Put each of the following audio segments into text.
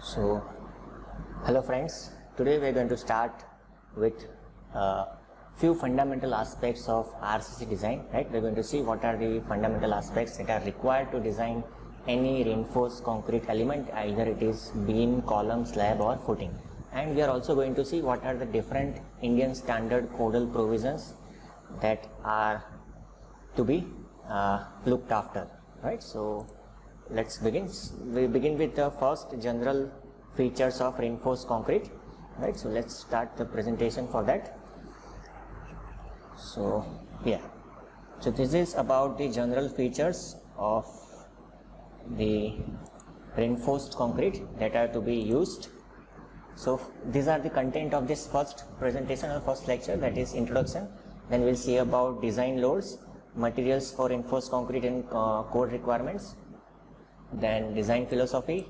So, hello friends, today we are going to start with few fundamental aspects of RCC design, right? We are going to see what are the fundamental aspects that are required to design any reinforced concrete element, either it is beam, column, slab or footing. And we are also going to see what are the different Indian standard codal provisions that are to be looked after, right? So, let's begin. We begin with the first general features of reinforced concrete, right? So let's start the presentation for that. So so this is about the general features of the reinforced concrete that are to be used. So these are the content of this first presentation or first lecture, that is introduction. Then we'll see about design loads, materials for reinforced concrete and code requirements, then design philosophy,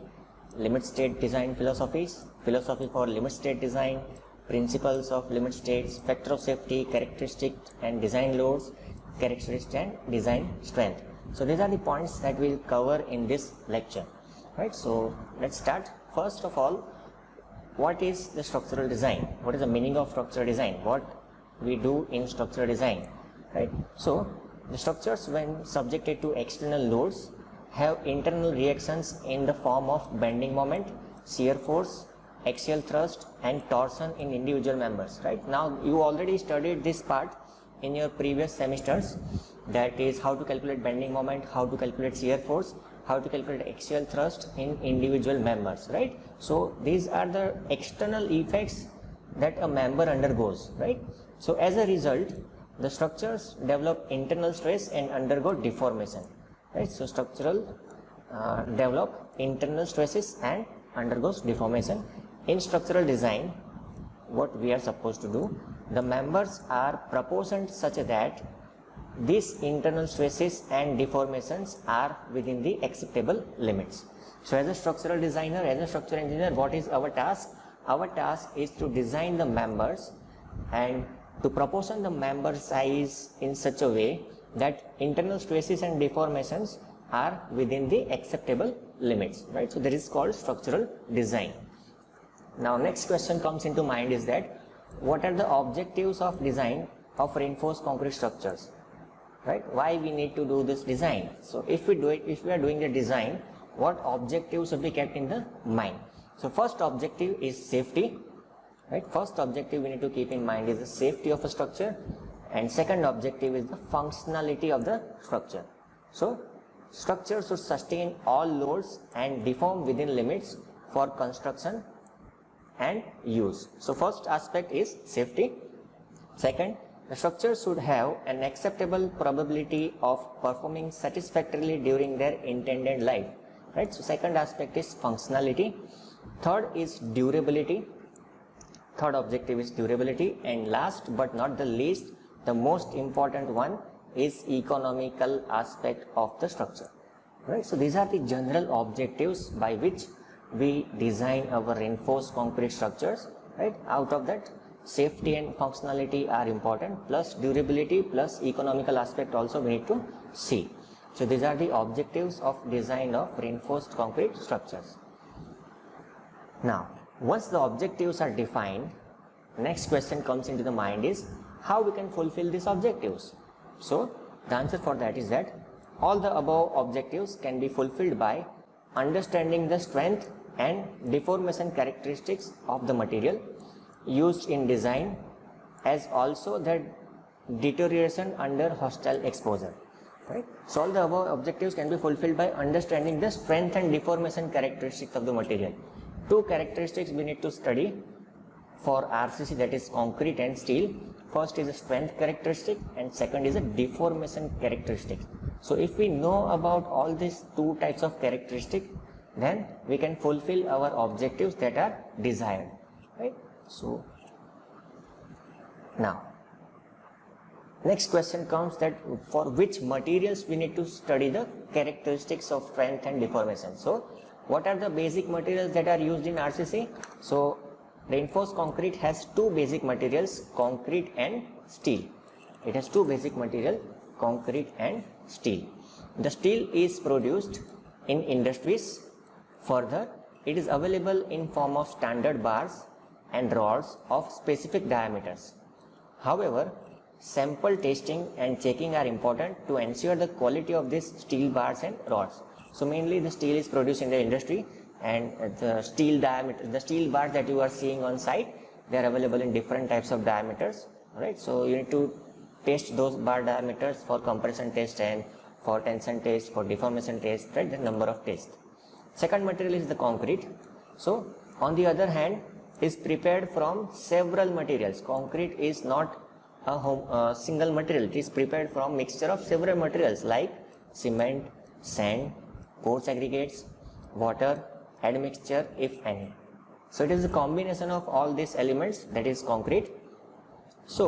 limit state design philosophies, philosophy for limit state design, principles of limit states, factor of safety, characteristic and design loads, characteristic and design strength. So these are the points that we'll cover in this lecture, right? So let's start. First of all, what is the structural design? What is the meaning of structural design? What we do in structural design, right? So the structures, when subjected to external loads, have internal reactions in the form of bending moment, shear force, axial thrust and torsion in individual members, right? Now you already studied this part in your previous semesters, that is how to calculate bending moment, how to calculate shear force, how to calculate axial thrust in individual members, right? So these are the external effects that a member undergoes, right? So as a result, the structures develop internal stress and undergo deformation, right? So structural develop internal stresses and undergoes deformation. In structural design, what we are supposed to do, the members are proportioned such that these internal stresses and deformations are within the acceptable limits. So as a structural designer, as a structural engineer, what is our task? Our task is to design the members and to proportion the member size in such a way that internal stresses and deformations are within the acceptable limits, right? So that is called structural design. Now next question comes into mind is that what are the objectives of design of reinforced concrete structures, right? Why we need to do this design? So if we are doing the design, what objectives should be kept in the mind? So first objective is safety, right? First objective we need to keep in mind is the safety of a structure, and second objective is the functionality of the structure. So structure should sustain all loads and deform within limits for construction and use. So first aspect is safety. Second, the structure should have an acceptable probability of performing satisfactorily during their intended life, right? So second aspect is functionality. Third is durability. Third objective is durability, and last but not the least, the most important one is economical aspect of the structure, right? So these are the general objectives by which we design our reinforced concrete structures, right? Out of that, safety and functionality are important, plus durability plus economical aspect also we need to see. So these are the objectives of design of reinforced concrete structures. Now once the objectives are defined, next question comes into the mind is how we can fulfill these objectives. So the answer for that is that all the above objectives can be fulfilled by understanding the strength and deformation characteristics of the material used in design, as also the deterioration under hostile exposure, right? So all the above objectives can be fulfilled by understanding the strength and deformation characteristics of the material. Two characteristics we need to study for RCC, that is concrete and steel. First is a strength characteristic and second is a deformation characteristic. So if we know about all these two types of characteristics, then we can fulfill our objectives that are desired, right? So now next question comes that for which materials we need to study the characteristics of strength and deformation. So what are the basic materials that are used in RCC? So reinforced concrete has two basic materials, concrete and steel. It has two basic materials, concrete and steel. The steel is produced in industries for the it is available in form of standard bars and rods of specific diameters. However, sample testing and checking are important to ensure the quality of these steel bars and rods. So mainly the steel is produced in the industry, and the steel diameter, the steel bars that you are seeing on site, they are available in different types of diameters, right? So you need to test those bar diameters for compression test and for tension test, for deformation test, right? The number of tests. Second material is the concrete. So on the other hand, is prepared from several materials. Concrete is not a single material. It is prepared from mixture of several materials like cement, sand, coarse aggregates, water, admixture if any. So it is a combination of all these elements that is concrete. So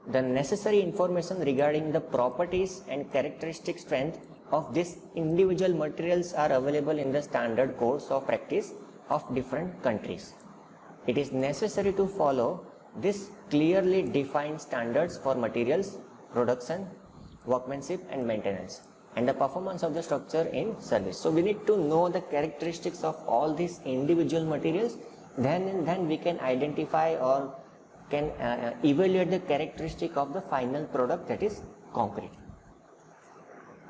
the necessary information regarding the properties and characteristic strength of these individual materials are available in the standard codes of practice of different countries. It is necessary to follow this clearly defined standards for materials, production, workmanship and maintenance, and the performance of the structure in service. So we need to know the characteristics of all these individual materials, then we can identify or can evaluate the characteristic of the final product, that is concrete.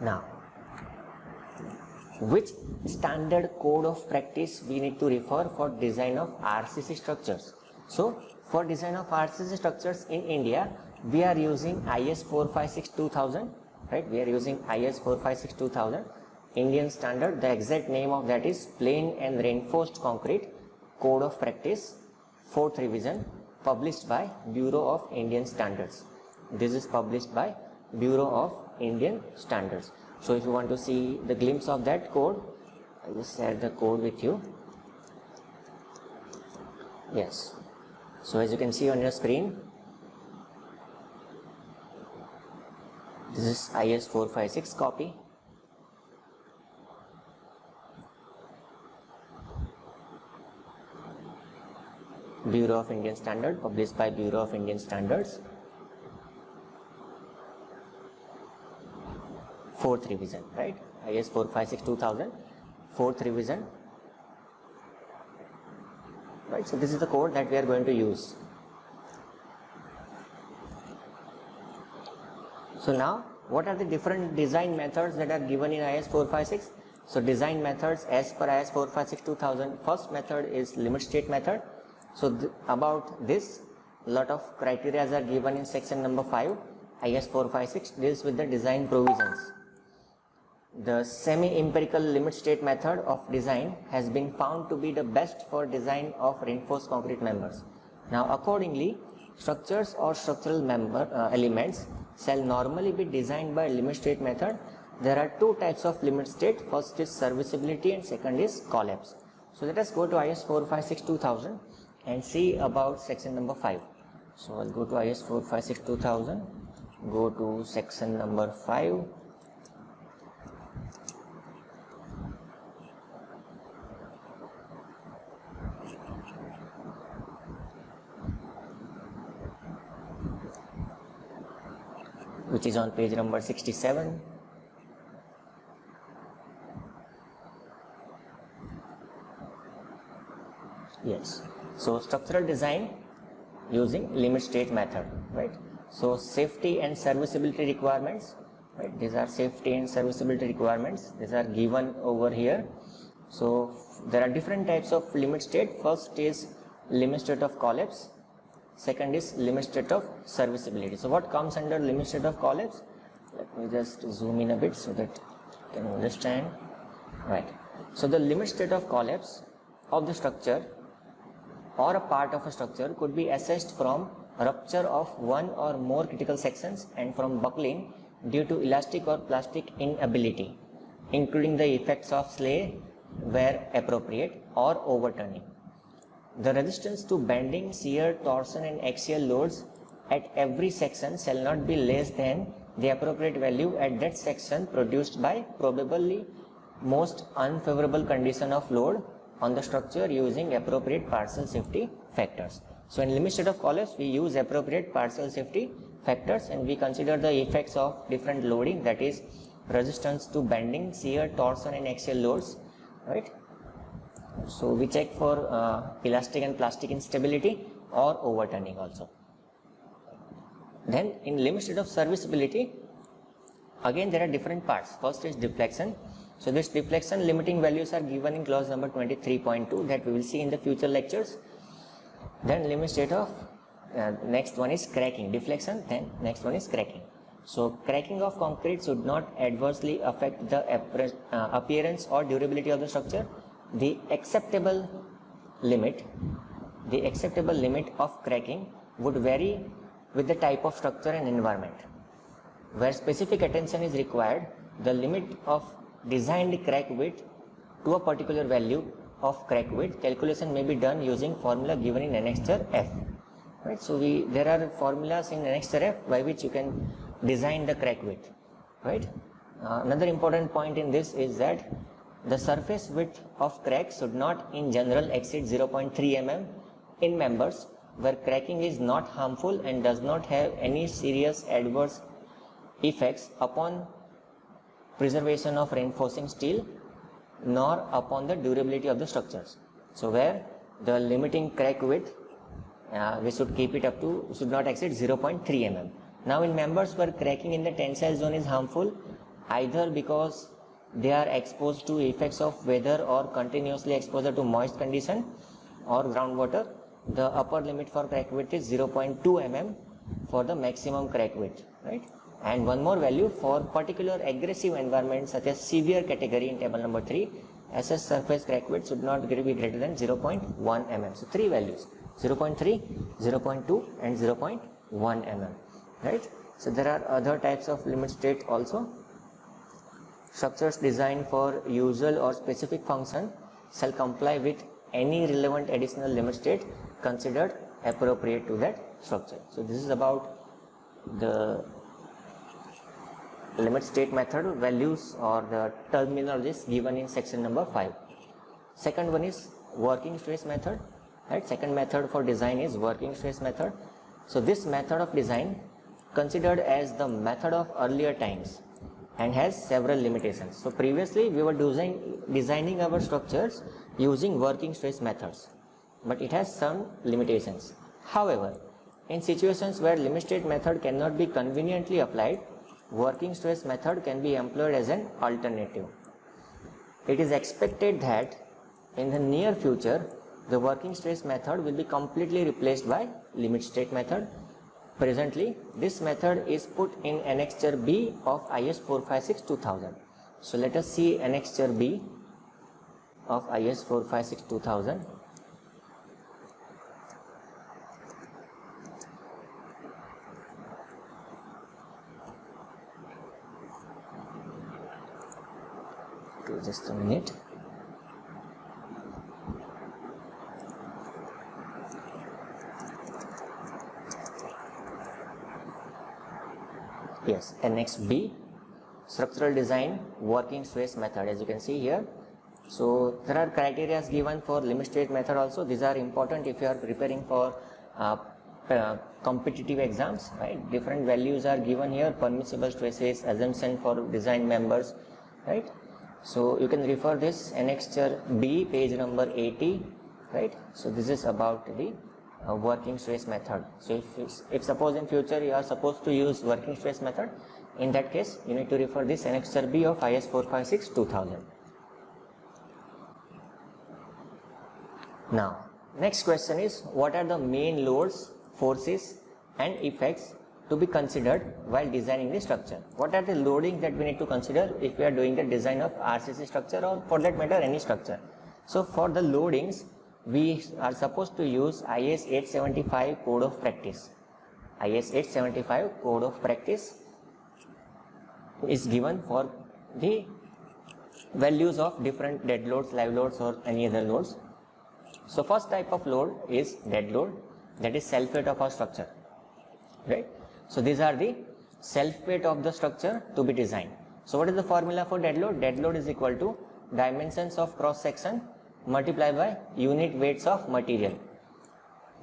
Now, which standard code of practice we need to refer for design of RCC structures? So for design of RCC structures in India, we are using IS 456-2000, right? We are using IS 456-2000 Indian standard. The exact name of that is Plain and Reinforced Concrete Code of Practice, 4th revision, published by Bureau of Indian Standards. This is published by Bureau of Indian Standards. So if you want to see the glimpse of that code, I will share the code with you. Yes. So as you can see on your screen, this is IS 456 copy. Bureau of Indian Standard, published by Bureau of Indian Standards, 4th revision, right? IS 456-2000, 4th revision, right? So this is the code that we are going to use. So now, what are the different design methods that are given in IS 456? So design methods as per IS 456-2000, first method is limit state method. So about this, lot of criteria are given in section number 5. IS 456 deals with the design provisions. The semi-empirical limit state method of design has been found to be the best for design of reinforced concrete members. Now accordingly, structures or structural elements shall normally be designed by limit state method. There are two types of limit state. First is serviceability and second is collapse. So let us go to IS 456-2000 and see about section number 5. So I'll go to IS 456-2000, go to section number 5. Which is on page number 67. Yes. So structural design using limit state method, right? So safety and serviceability requirements, right? These are safety and serviceability requirements. These are given over here. So there are different types of limit state. First is limit state of collapse. Second is limit state of serviceability. So what comes under limit state of collapse? Let me just zoom in a bit so that you can understand. Right. So the limit state of collapse of the structure or a part of a structure could be assessed from rupture of one or more critical sections and from buckling due to elastic or plastic inability, including the effects of sway where appropriate or overturning. The resistance to bending, shear, torsion and axial loads at every section shall not be less than the appropriate value at that section produced by probably most unfavorable condition of load on the structure using appropriate partial safety factors. So in limit state of collapse, we use appropriate partial safety factors and we consider the effects of different loading, that is resistance to bending, shear, torsion and axial loads, right? So we check for elastic and plastic instability or overturning also. Then in limit state of serviceability, again there are different parts. First is deflection. So this deflection limiting values are given in clause number 23.2 that we will see in the future lectures. Then limit state of next one is cracking, deflection, then next one is cracking. So cracking of concrete should not adversely affect the appearance or durability of the structure. The acceptable limit of cracking would vary with the type of structure and environment. Where specific attention is required, the limit of designed crack width to a particular value of crack width calculation may be done using formula given in annexure F. Right? So there are formulas in annexure F by which you can design the crack width. Right? Another important point in this is that the surface width of crack should not in general exceed 0.3 mm in members where cracking is not harmful and does not have any serious adverse effects upon preservation of reinforcing steel nor upon the durability of the structures. So where the limiting crack width we should keep it up to should not exceed 0.3 mm. Now in members where cracking in the tensile zone is harmful either because they are exposed to effects of weather or continuously exposure to moist condition or groundwater, the upper limit for crack width is 0.2 mm for the maximum crack width, right? And one more value for particular aggressive environments such as severe category in table number 3, SS surface crack width should not be greater than 0.1 mm. So three values, 0.3, 0.2 and 0.1 mm, right? So there are other types of limit state also. Structures designed for usual or specific function shall comply with any relevant additional limit state considered appropriate to that structure. So this is about the limit state method values or the terminologies given in section number 5. Second one is working stress method, right? Second method for design is working stress method. So this method of design considered as the method of earlier times and has several limitations. So previously we were designing our structures using working stress methods, but it has some limitations. However, in situations where limit state method cannot be conveniently applied, working stress method can be employed as an alternative. It is expected that in the near future, the working stress method will be completely replaced by limit state method. Presently, this method is put in annexure B of IS 456-2000. So let us see annexure B of IS 456-2000. Just a minute. Yes, Annex B, structural design working stress method, as you can see here. So there are criteria given for limit state method also. These are important if you are preparing for competitive exams, right? Different values are given here, permissible stresses, assumption for design members, right? So you can refer this annexure B, page number 80, right? So this is about the working stress method. So if suppose in future you are supposed to use working stress method, in that case you need to refer this annexure B of IS 456-2000. Now next question is, what are the main loads, forces and effects to be considered while designing the structure? What are the loadings that we need to consider if we are doing the design of RCC structure or for that matter any structure? So for the loadings, we are supposed to use IS 875 code of practice. IS 875 code of practice is given for the values of different dead loads, live loads or any other loads. So first type of load is dead load, that is self weight of our structure, right? So these are the self weight of the structure to be designed. So what is the formula for dead load? Dead load is equal to dimensions of cross section multiplied by unit weights of material.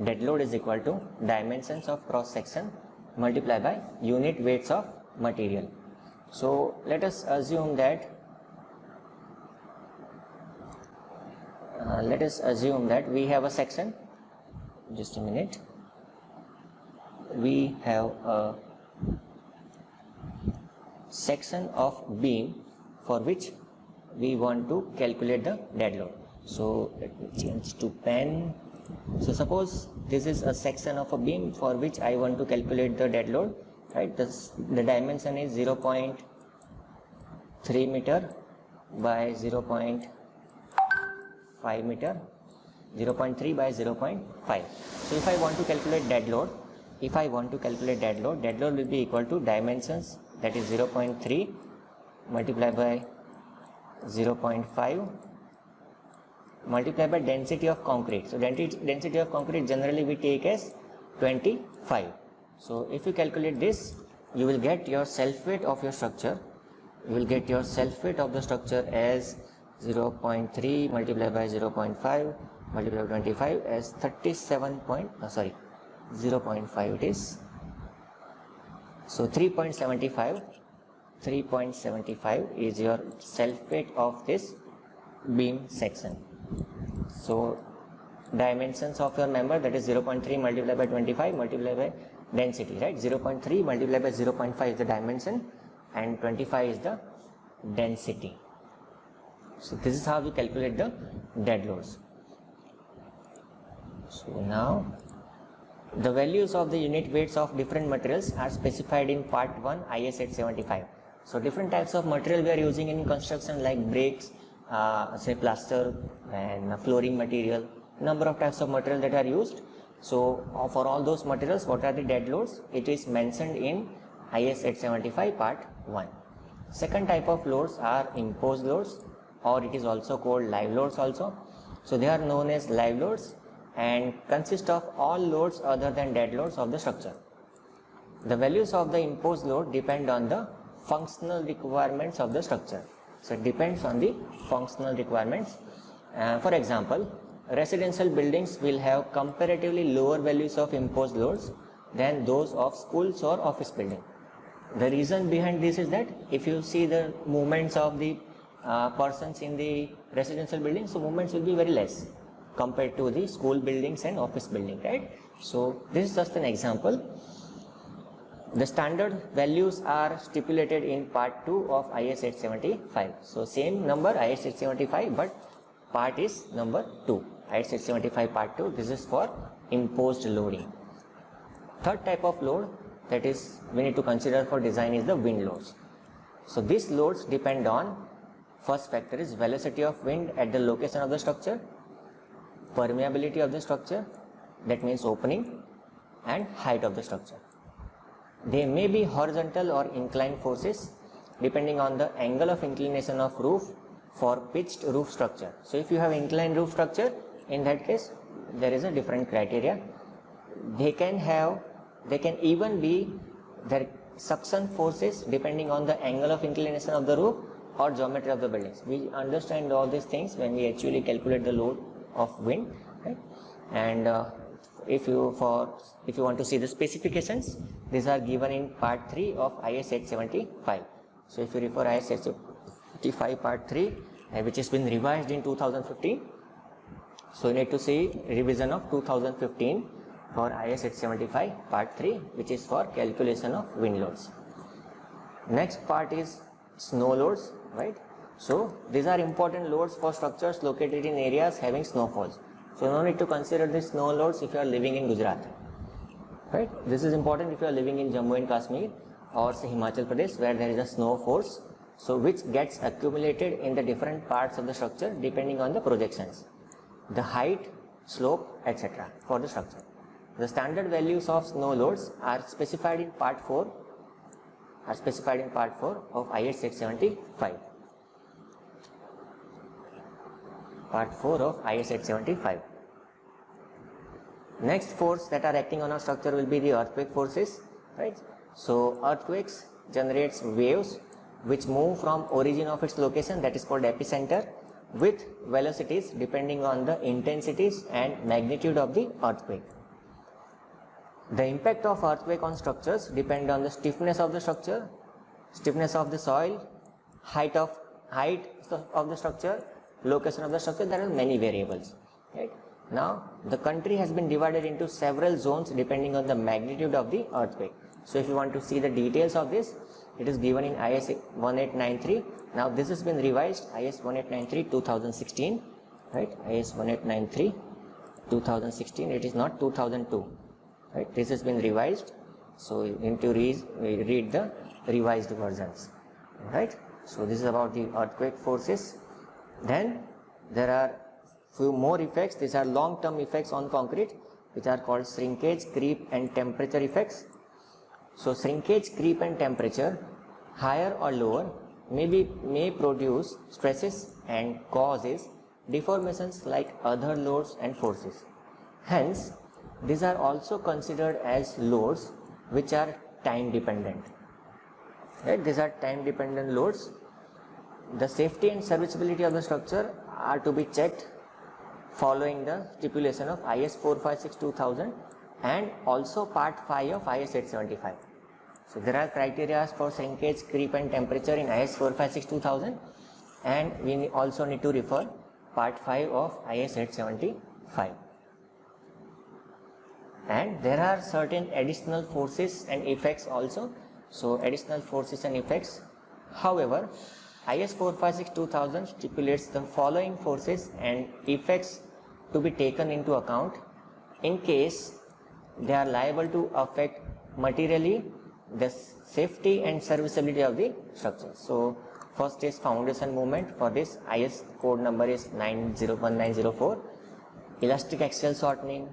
Dead load is equal to dimensions of cross section multiplied by unit weights of material. So let us assume that let us assume that we have a section, just a minute, we have a section of beam for which we want to calculate the dead load. So let me change to pen. So suppose this is a section of a beam for which I want to calculate the dead load, right? The dimension is 0.3 meter by 0.5 meter, 0.3 by 0.5. So if I want to calculate dead load, dead load will be equal to dimensions, that is 0.3 multiplied by 0.5 multiplied by density of concrete. So density of concrete generally we take as 25. So if you calculate this, you will get your self weight of your structure. You will get your self weight of the structure as 0.3 multiplied by 0.5 multiplied by 25 as 0.5 it is. So 3.75 is your self weight of this beam section. So dimensions of your member, that is 0.3 multiplied by 25 multiplied by density, right? 0.3 multiplied by 0.5 is the dimension and 25 is the density. So this is how we calculate the dead loads. So now the values of the unit weights of different materials are specified in part 1 IS 875. So different types of material we are using in construction, like bricks, say plaster and flooring material, number of types of material that are used. So for all those materials, what are the dead loads? It is mentioned in IS 875 part 1. Second type of loads are imposed loads, or it is also called live loads also. So they are known as live loads and consist of all loads other than dead loads of the structure. The values of the imposed load depend on the functional requirements of the structure. So it depends on the functional requirements. For example, residential buildings will have comparatively lower values of imposed loads than those of schools or office buildings. The reason behind this is that if you see the movements of the persons in the residential buildings, so movements will be very less compared to the school buildings and office building, right? So this is just an example. The standard values are stipulated in part 2 of IS 875. So same number IS 875, but part is number 2. IS 875 part 2, this is for imposed loading. Third type of load that is we need to consider for design is the wind loads. So these loads depend on, first factor is velocity of wind at the location of the structure, permeability of the structure, that means opening, and height of the structure. They may be horizontal or inclined forces depending on the angle of inclination of roof for pitched roof structure. So if you have inclined roof structure, in that case there is a different criteria. They can even be their suction forces depending on the angle of inclination of the roof or geometry of the buildings. We understand all these things when we actually calculate the load of wind, right? And if you want to see the specifications, these are given in part 3 of IS 875. So if you refer IS 875 part 3, which has been revised in 2015, so you need to see revision of 2015 for IS 875 part 3, which is for calculation of wind loads. Next part is snow loads, right? So these are important loads for structures located in areas having snowfalls. So no need to consider the snow loads if you are living in Gujarat, right? This is important if you are living in Jammu and Kashmir or say Himachal Pradesh, where there is a snow force, so which gets accumulated in the different parts of the structure depending on the projections, the height, slope, etc. for the structure. The standard values of snow loads are specified in part 4 of IS 875. Part 4 of IS 875. Next force that are acting on a structure will be the earthquake forces, right? So earthquakes generates waves which move from origin of its location, that is called epicenter, with velocities depending on the intensities and magnitude of the earthquake. The impact of earthquake on structures depend on the stiffness of the structure, stiffness of the soil, height of the structure, location of the structure. There are many variables. Right? Now the country has been divided into several zones depending on the magnitude of the earthquake. So if you want to see the details of this, it is given in IS 1893. Now this has been revised, IS 1893 2016, right? IS 1893 2016, it is not 2002, right? This has been revised, so you need to read the revised versions, right? So this is about the earthquake forces. Then there are few more effects. These are long-term effects on concrete, which are called shrinkage, creep and temperature effects. So shrinkage, creep and temperature, higher or lower, may produce stresses and causes deformations like other loads and forces. Hence, these are also considered as loads which are time dependent. Right? These are time dependent loads. The safety and serviceability of the structure are to be checked following the stipulation of IS 456-2000 and also part 5 of IS 875. So there are criteria for shrinkage, creep and temperature in IS 456-2000, and we also need to refer part 5 of IS 875. And there are certain additional forces and effects also. So additional forces and effects. However, IS 456-2000 stipulates the following forces and effects to be taken into account in case they are liable to affect materially the safety and serviceability of the structure. So first is foundation moment. For this, IS code number is 1904. Elastic axial shortening,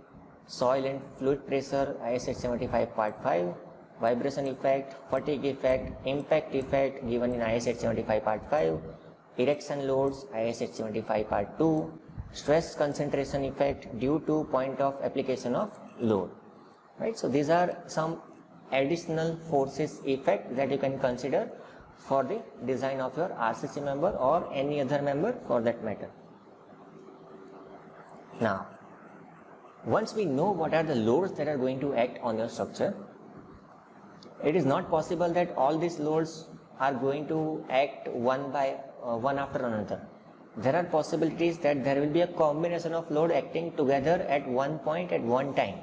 soil and fluid pressure, IS 875 part 5. Vibration effect, fatigue effect, impact effect given in IS 875 part 5, erection loads, IS 875 part 2, stress concentration effect due to point of application of load. Right? So these are some additional forces effect that you can consider for the design of your RCC member or any other member for that matter. Now, once we know what are the loads that are going to act on your structure, it is not possible that all these loads are going to act one after another. There are possibilities that there will be a combination of load acting together at one point at one time.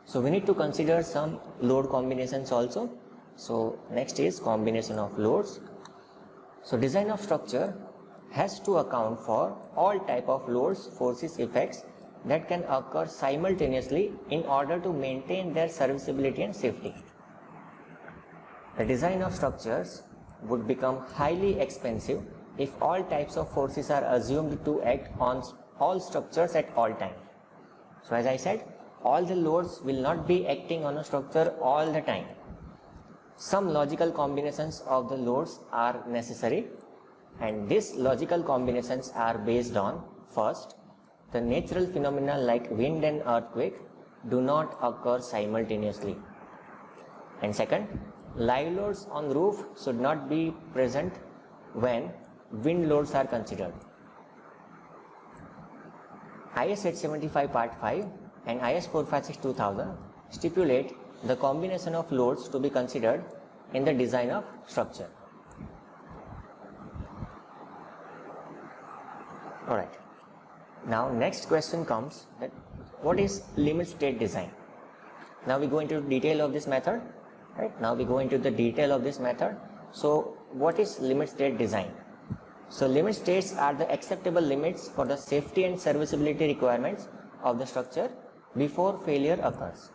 So we need to consider some load combinations also. So next is combination of loads. So design of structure has to account for all type of loads, forces, effects that can occur simultaneously in order to maintain their serviceability and safety. The design of structures would become highly expensive if all types of forces are assumed to act on all structures at all times. So as I said, all the loads will not be acting on a structure all the time. Some logical combinations of the loads are necessary, and these logical combinations are based on, first, the natural phenomena like wind and earthquake do not occur simultaneously, and second, live loads on roof should not be present when wind loads are considered. IS 875 part 5 and IS 456-2000 stipulate the combination of loads to be considered in the design of structure. Alright, now next question comes that what is limit state design? Now we go into detail of this method. Right, now we go into the detail of this method. So what is limit state design? So limit states are the acceptable limits for the safety and serviceability requirements of the structure before failure occurs.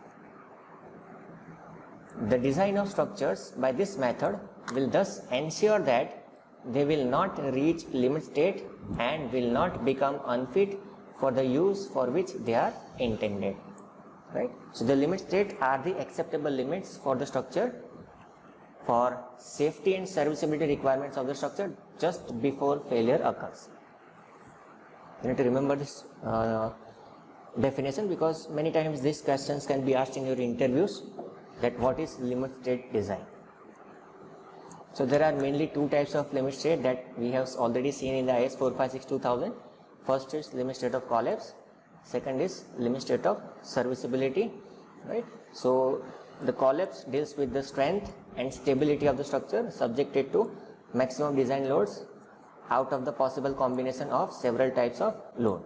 The design of structures by this method will thus ensure that they will not reach limit state and will not become unfit for the use for which they are intended. Right? So the limit state are the acceptable limits for the structure for safety and serviceability requirements of the structure just before failure occurs. You need to remember this definition, because many times these questions can be asked in your interviews, that what is limit state design. So there are mainly two types of limit state that we have already seen in the IS 456-2000. First is limit state of collapse. Second is limit state of serviceability, right? So the collapse deals with the strength and stability of the structure subjected to maximum design loads out of the possible combination of several types of load.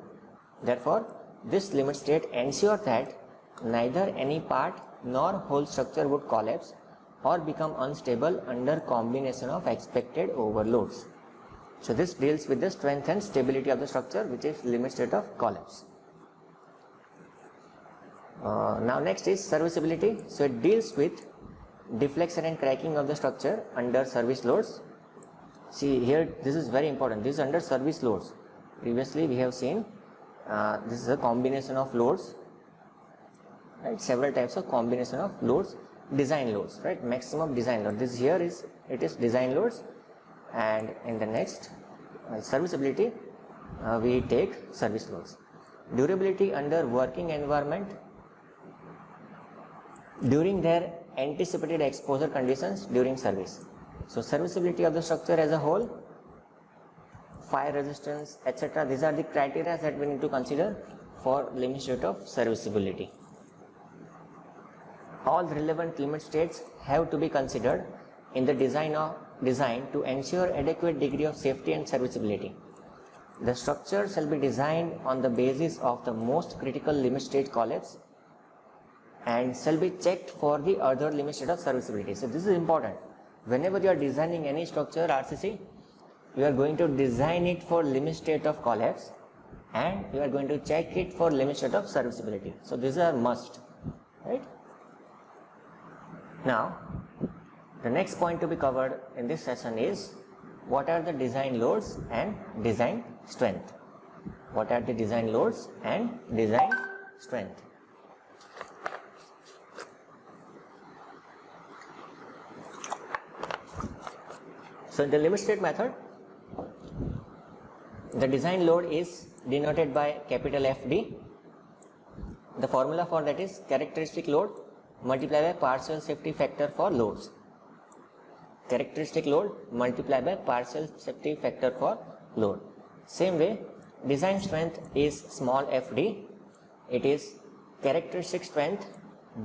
Therefore, this limit state ensures that neither any part nor whole structure would collapse or become unstable under combination of expected overloads. So this deals with the strength and stability of the structure, which is limit state of collapse. Now next is serviceability. So it deals with deflection and cracking of the structure under service loads. See here, this is very important. This is under service loads. Previously we have seen this is a combination of loads, right? Several types of combination of loads, design loads, right? Maximum design load. This here is, it is design loads, and in the next serviceability we take service loads. Durability under working environment during their anticipated exposure conditions during service. So serviceability of the structure as a whole, fire resistance, etc. These are the criteria that we need to consider for limit state of serviceability. All relevant limit states have to be considered in the design to ensure adequate degree of safety and serviceability. The structure shall be designed on the basis of the most critical limit state collapse and shall be checked for the other limit state of serviceability. So this is important. Whenever you are designing any structure RCC, you are going to design it for limit state of collapse and you are going to check it for limit state of serviceability. So these are must, right? Now the next point to be covered in this session is what are the design loads and design strength. What are the design loads and design strength? So in the limit state method, the design load is denoted by capital FD. The formula for that is characteristic load multiplied by partial safety factor for loads. Characteristic load multiplied by partial safety factor for load. Same way, design strength is small fd. It is characteristic strength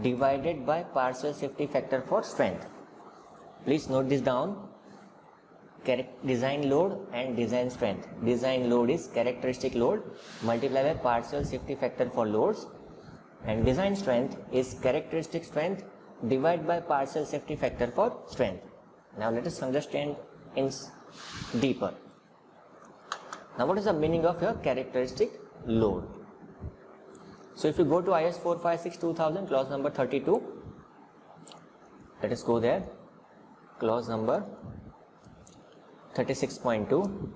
divided by partial safety factor for strength. Please note this down. Design load and design strength. Design load is characteristic load multiplied by partial safety factor for loads, and design strength is characteristic strength divided by partial safety factor for strength. Now let us understand in deeper. Now what is the meaning of your characteristic load? So if you go to IS 456-2000 clause number 32, let us go there. Clause number 36.2.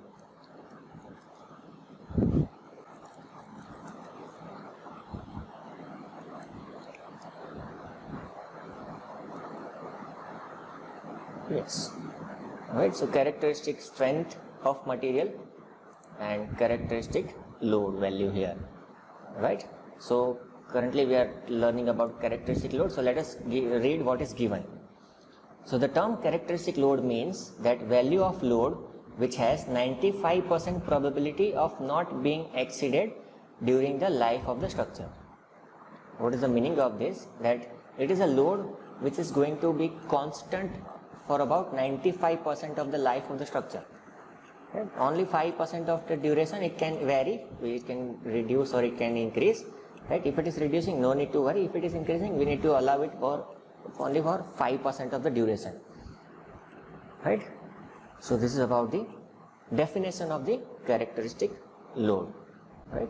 Yes. Alright, so characteristic strength of material and characteristic load value here. Right. So currently we are learning about characteristic load. So let us read what is given. So the term characteristic load means that value of load which has 95% probability of not being exceeded during the life of the structure. What is the meaning of this? That it is a load which is going to be constant for about 95% of the life of the structure. Right? Only 5% of the duration it can vary, it can reduce or it can increase. Right? If it is reducing, no need to worry. If it is increasing, we need to allow it for only for 5% of the duration. Right? So this is about the definition of the characteristic load. Right?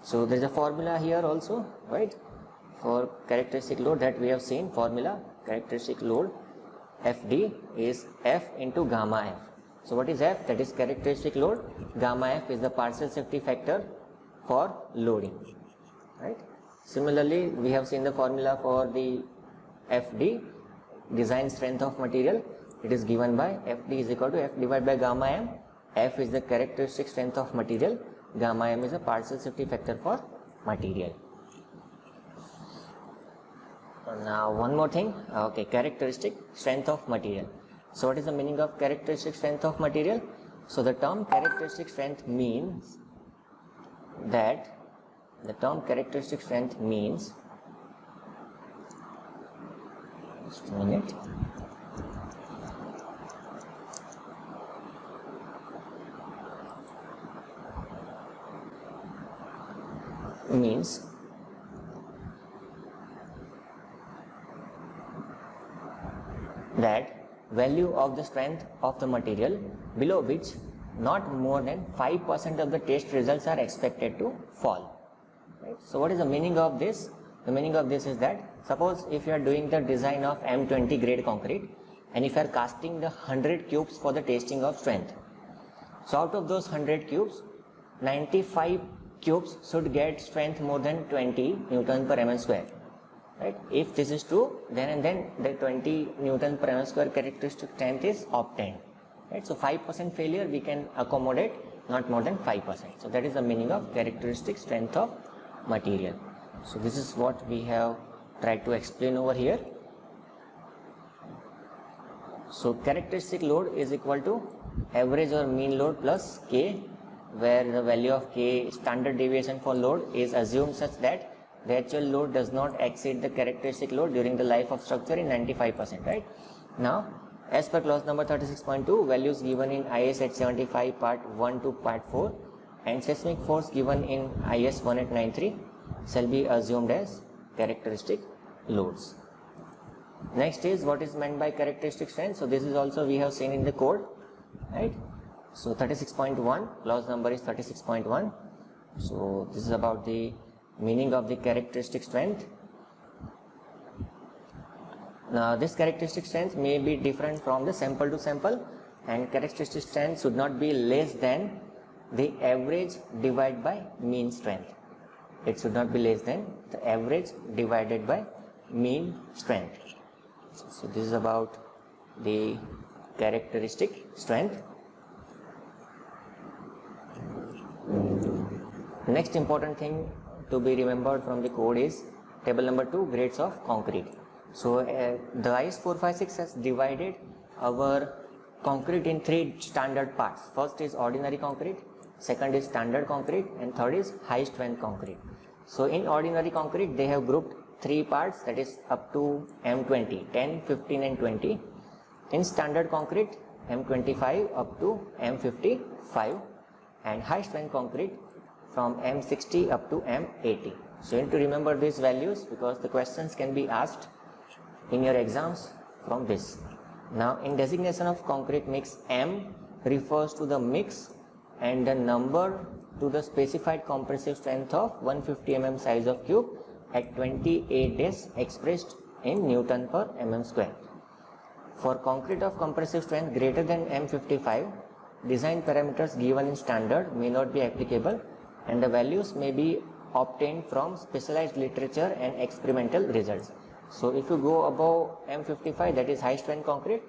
So there is a formula here also, right, for characteristic load that we have seen. Formula characteristic load FD is F into gamma F. So what is F? That is characteristic load. Gamma F is the partial safety factor for loading. Right? Similarly, we have seen the formula for the FD, design strength of material. It is given by FD is equal to F divided by gamma M. F is the characteristic strength of material. Gamma M is a partial safety factor for material. Now one more thing. Okay, characteristic strength of material. So what is the meaning of characteristic strength of material? So the term characteristic strength means that just a minute. means that value of the strength of the material below which not more than 5% of the test results are expected to fall. Right? So what is the meaning of this? The meaning of this is that suppose if you are doing the design of M20 grade concrete and if you are casting the 100 cubes for the testing of strength. So out of those 100 cubes, 95 cubes should get strength more than 20 Newton per mm square. Right? If this is true, then the 20 Newton per mm square characteristic strength is obtained. Right? So 5% failure we can accommodate, not more than 5%. So that is the meaning of characteristic strength of material. So this is what we have tried to explain over here. So characteristic load is equal to average or mean load plus K, where the value of K, standard deviation for load, is assumed such that the actual load does not exceed the characteristic load during the life of structure in 95%, right? Now, as per clause number 36.2, values given in IS 875 part 1 to part 4 and seismic force given in IS 1893 shall be assumed as characteristic loads. Next is what is meant by characteristic strength. So this is also we have seen in the code, right? So 36.1, clause number is 36.1. So this is about the meaning of the characteristic strength. Now this characteristic strength may be different from the sample to sample, and characteristic strength should not be less than the average divided by mean strength. It should not be less than the average divided by mean strength. So this is about the characteristic strength. Next important thing to be remembered from the code is table number 2, grades of concrete. So the IS 456 has divided our concrete in 3 standard parts. First is ordinary concrete, second is standard concrete, and third is high strength concrete. So in ordinary concrete they have grouped 3 parts, that is up to M20, 10, 15 and 20. In standard concrete, M25 up to M55, and high strength concrete from M60 up to M80. So you need to remember these values because the questions can be asked in your exams from this. Now in designation of concrete mix, M refers to the mix and the number to the specified compressive strength of 150 mm size of cube at 28 days expressed in Newton per mm square. For concrete of compressive strength greater than M55, design parameters given in standard may not be applicable and the values may be obtained from specialized literature and experimental results. So if you go above M55, that is high strength concrete,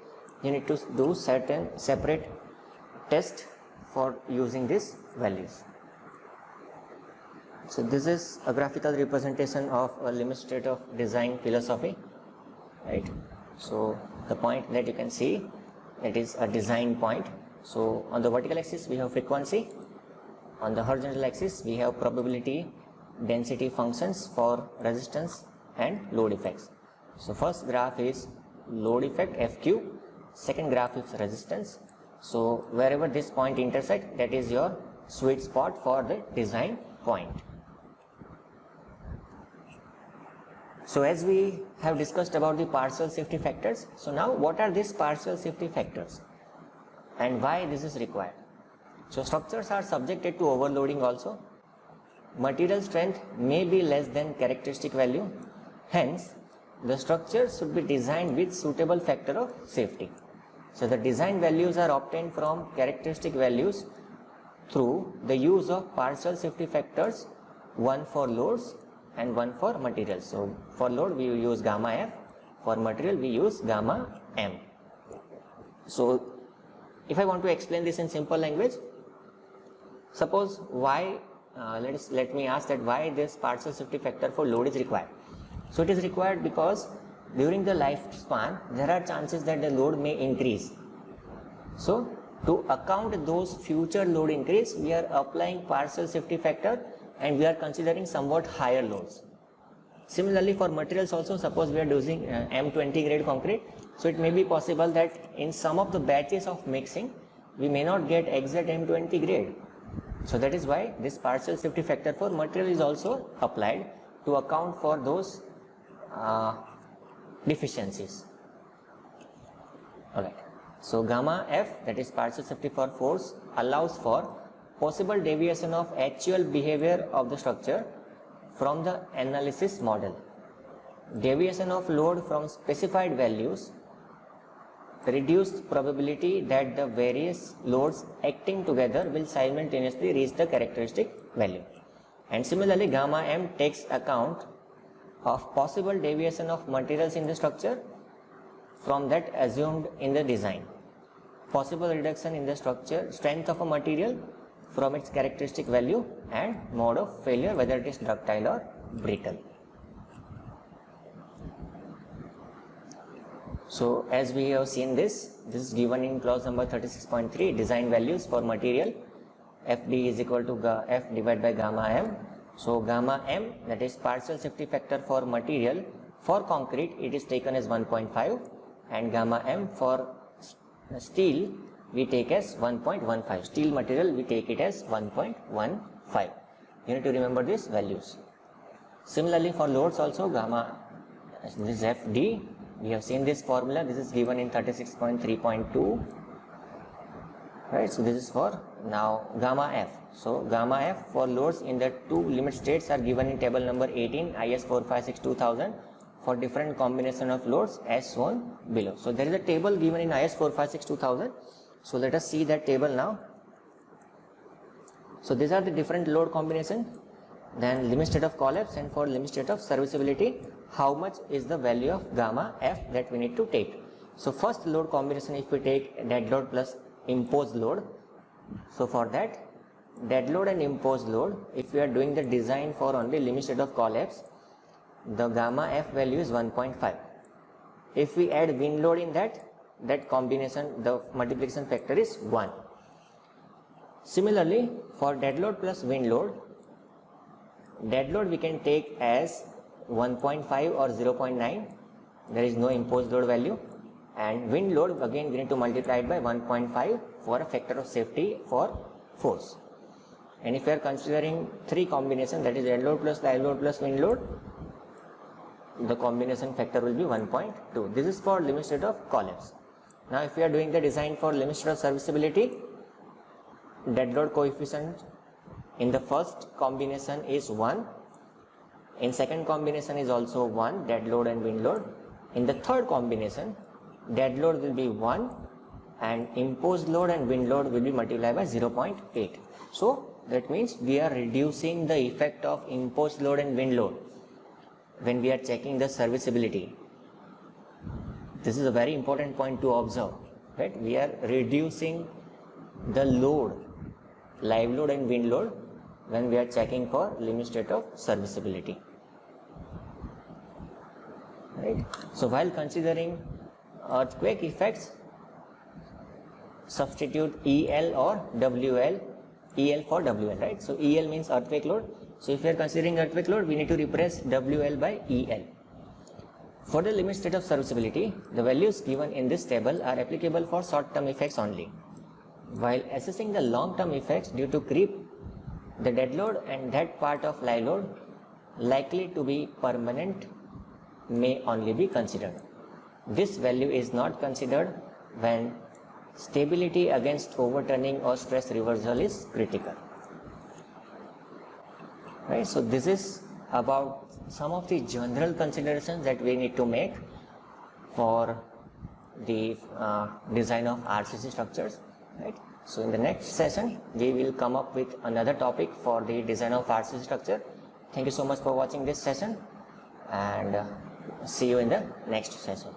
you need to do certain separate tests for using these values. So this is a graphical representation of a limit state of design philosophy, right? So the point that you can see, that is a design point. So on the vertical axis we have frequency, on the horizontal axis we have probability density functions for resistance and load effects. So first graph is load effect FQ, second graph is resistance. So wherever this point intersect, that is your sweet spot for the design point. So as we have discussed about the partial safety factors, so now what are these partial safety factors and why this is required? So structures are subjected to overloading also. Material strength may be less than characteristic value. Hence, the structure should be designed with suitable factor of safety. So the design values are obtained from characteristic values through the use of partial safety factors, one for loads and one for materials. So for load we use gamma F, for material we use gamma M. So if I want to explain this in simple language, suppose why, let me ask that why this partial safety factor for load is required. So it is required because during the lifespan there are chances that the load may increase. So to account those future load increase, we are applying partial safety factor and we are considering somewhat higher loads. Similarly for materials also, suppose we are using M20 grade concrete, so it may be possible that in some of the batches of mixing we may not get exact M20 grade. So that is why this partial safety factor for material is also applied to account for those deficiencies. Alright. So gamma F, that is partial safety for force, allows for possible deviation of actual behavior of the structure from the analysis model. Deviation of load from specified values reduced probability that the various loads acting together will simultaneously reach the characteristic value. And similarly, gamma M takes account of possible deviation of materials in the structure from that assumed in the design. Possible reduction in the structure strength of a material from its characteristic value and mode of failure, whether it is ductile or brittle. So as we have seen this is given in clause number 36.3, design values for material. FD is equal to F divided by gamma M. So gamma M, that is partial safety factor for material, for concrete it is taken as 1.5, and gamma M for steel we take as 1.15. Steel material we take it as 1.15. You need to remember these values. Similarly for loads also, gamma, this is FD. We have seen this formula. This is given in 36.3.2. Right. So this is for now gamma F. So gamma F for loads in the two limit states are given in table number 18 IS 456-2000 for different combination of loads as shown below. So there is a table given in IS 456-2000. So let us see that table now. So these are the different load combinations. Then limit state of collapse, and for limit state of serviceability, how much is the value of gamma F that we need to take. So first load combination, if we take dead load plus imposed load. So for that dead load and imposed load, if we are doing the design for only limit state of collapse, the gamma F value is 1.5. If we add wind load in that combination, the multiplication factor is 1. Similarly for dead load plus wind load, dead load we can take as 1.5 or 0.9, there is no imposed load value, and wind load again we need to multiply it by 1.5 for a factor of safety for force. And if we are considering three combinations, that is dead load plus live load plus wind load, the combination factor will be 1.2. This is for limit state of collapse. Now if we are doing the design for limit state of serviceability, dead load coefficient in the first combination is 1, in second combination is also 1, dead load and wind load. In the third combination, dead load will be 1 and imposed load and wind load will be multiplied by 0.8. So that means we are reducing the effect of imposed load and wind load when we are checking the serviceability. This is a very important point to observe, right? We are reducing the load, live load and wind load, when we are checking for limit state of serviceability. Right? So while considering earthquake effects, substitute EL or WL, EL for WL, right? So EL means earthquake load. So if we are considering earthquake load, we need to replace WL by EL. For the limit state of serviceability, the values given in this table are applicable for short-term effects only. While assessing the long-term effects due to creep, the dead load and that part of live load likely to be permanent may only be considered. This value is not considered when stability against overturning or stress reversal is critical. Right? So this is about some of the general considerations that we need to make for the design of RCC structures. Right? So in the next session, we will come up with another topic for the design of RCC structure. Thank you so much for watching this session, and see you in the next session.